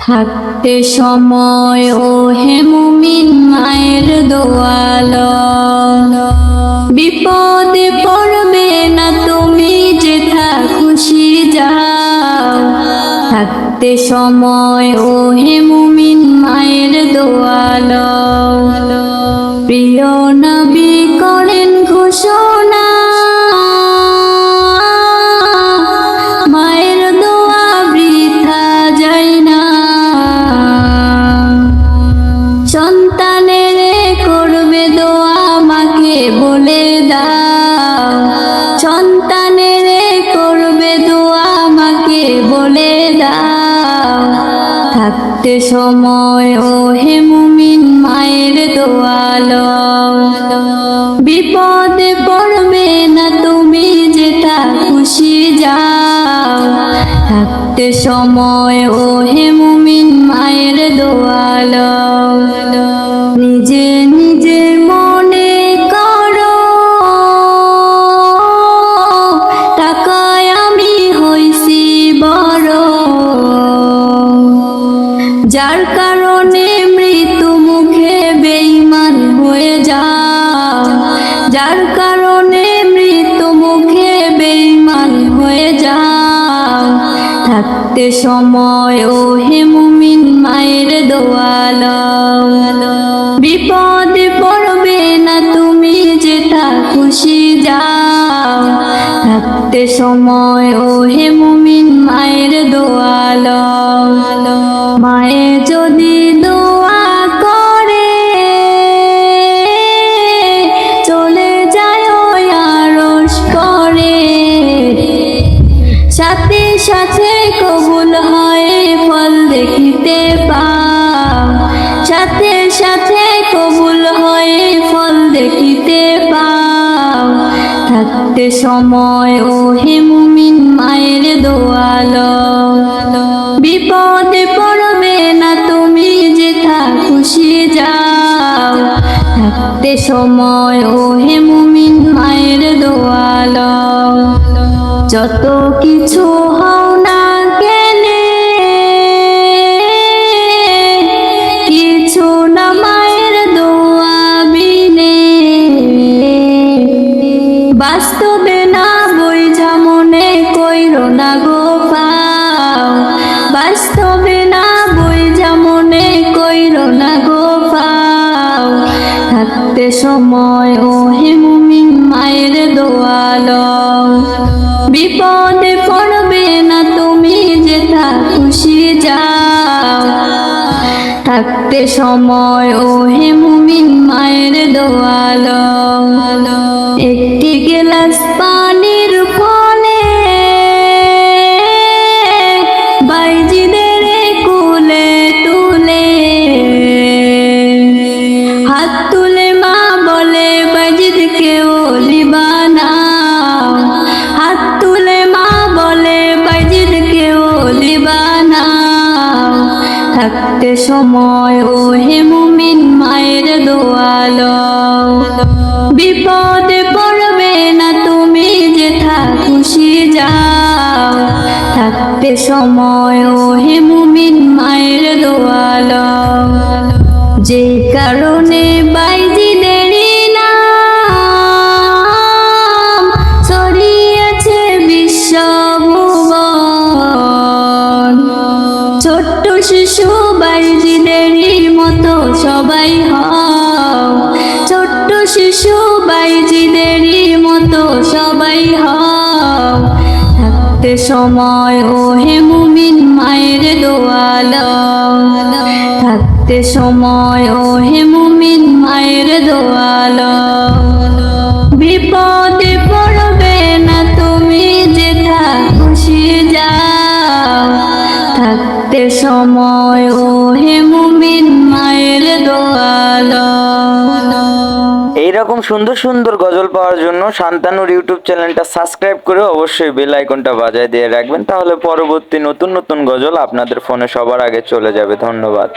থাকতে সময় ও হে মুমিন মায়ের দোয়ালো, বিপদে পড়বে না তুমি যেথা খুশি যাও। থাকতে সময় ও হে মুমিন মায়ের দোয়ালো, প্রিয় নবী করেন ঘোষণা, মায়ের দোয়া বৃথা যায় না। সন্তানের করবে দোয়া মাকে বলে দাও, সন্তানের করবে দোয়া মাকে বলে দাও। থাকতে সময় ও হে মুমিন মায়ের দোয়ালো, বিপদে পড়বে না তুমি যেটা খুশি যাও। থাকতে সময় ও হে মুমিন মায়ের দোয়ালো, নিজে নিজে মনে করো টাকায় আমি হইছি বড়, যার কারণে মৃত্যু মুখে বেঈমান হয়ে যাও, যার কারণে মৃত্যু মুখে বেঈমান হয়ে যাও। থাকতে সময় ও হে মুমিন মায়ের দোয়ালো, বিপদে পড়বে না তুমি যেটা খুশি যাও। থাকতে সময় ও হে মুমিন মায়ের দোয়ালো, মায়ে যদি দোয়া করে চলে যায় আরশ করে, সাথে সাথে কবুল হয় ফল দেখিতে পাও, সাথে সাথে কবুল হয় ফল দেখিতে পাও। থাকতে সময় ও হে মুমিন মায়ের দোয়ালো, বিপদে পড়বে না তুমি যেথা খুশি যাও। থাকতে সময় ও হে মুমিন মায়ের দোয়ালো, যত কিছু হও না কেনে কিছু না মায়ের দোয়া বিনে। বাস্তবে না বুঝা মনে কইরো না গো পাও, বাস্তবে না বুঝা মনে কইরো না গো পাও। থাকতে সময় ও হে মুমিন মায়ের দোয়ালো, বিপদে পড়বে না তুমি যেথা খুশি যাও। থাকতে সময় ও হে মুমিন মায়ের দোয়ালো, একটি গিলাস পানির ফলে বাইজিদের কুলে তুলে, হাত তুলে মা বলে বাইজিদকে ওলি বানাও, হাত তুলে মা বলে বাইজিদকে ওলি বানাও। থাকতে সময় ও হে মুমিন মায়ের দোয়ালো, বিপদে পড়বে না তুমি যেথা খুশি যাও। থাকতে সময় ও হে মুমিন মায়ের দোয়ালো, যে কারণে বাইজিদেরই নাম ছড়িয়েছে বিশ্বভুবন। ছোট্ট শিশু বাইজিদেরই মতো সবাই হও, ছোট্ট শিশু বাইজিদেরই মতো সবাই হও। থাকতে সময় ও হে মুমিন মায়ের দোয়ালো, থাকতে সময় ও হে মুমিন মায়ের দোয়ালো, বিপদে পড়বে না তুমি যেথা খুশি যাও। থাকতে সময় ও হে মুমিন মায়ের দোয়ালো। এইরকম সুন্দর সুন্দর গজল পাওয়ার জন্য শান্তানুর ইউটিউব চ্যানেলটা সাবস্ক্রাইব করে অবশ্যই বেল আইকনটা বাজায় দিয়ে রাখবেন, তাহলে পরবর্তী নতুন নতুন গজল আপনাদের ফোনে সবার আগে চলে যাবে। ধন্যবাদ।